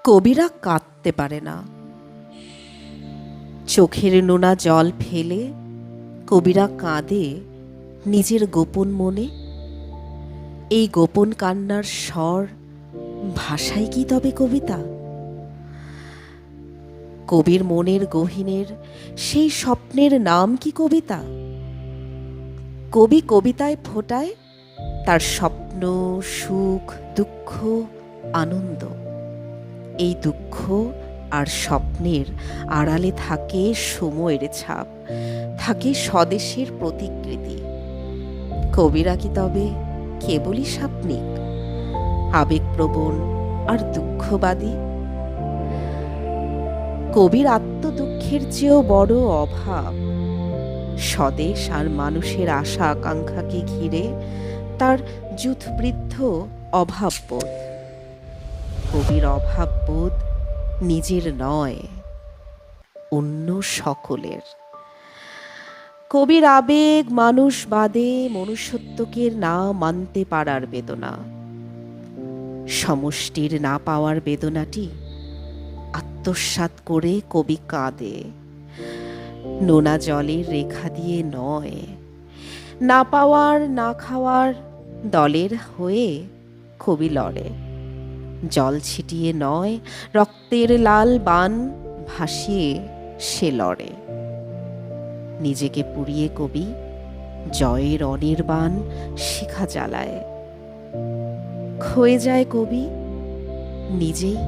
কবিরা কাঁদতে পারে না। চোখের নোনা জল ফেলে কবিরা কাঁদে নিজের গোপন মনে। এই গোপন কান্নার স্বর ভাষায় কি তবে কবিতা? কবির মনের গহীনের সেই স্বপ্নের নাম কি কবিতা? কবি কবিতায় ফোটায় তার স্বপ্ন, সুখ, দুঃখ, আনন্দ। এই দুঃখ আর স্বপ্নের আড়ালে থাকে সময়ের ছাপ, থাকে স্বদেশের প্রতিকৃতি। কবিরা কি তবে কেবলই স্বপ্নিক, আবেগপ্রবণ আর দুঃখবাদী? কবির আত্মদুঃখের চেয়েও বড় অভাব স্বদেশ আর মানুষের আশা আকাঙ্ক্ষাকে ঘিরে তার যূথবৃদ্ধ অভাববোধ। কবির অভাববোধ নিজের নয়, অন্য সকলের। কবির আবেগ মানুষ বাদে মনুষ্যত্বকে না মানতে পারার বেদনা, সমষ্টির না পাওয়ার বেদনাটি আত্মসাৎ করে কবি কাঁদে। নোনা জলের রেখা দিয়ে নয়, না পাওয়ার না খাওয়ার দলের হয়ে কবি লড়ে। জল ছিটিয়ে নয়, রক্তের লাল বান ভাসিয়ে সে লড়ে। নিজেকে পুড়িয়ে কবি জয়ের অনির্বাণ শিখা জ্বালায়। ক্ষয়ে যায় কবি নিজেই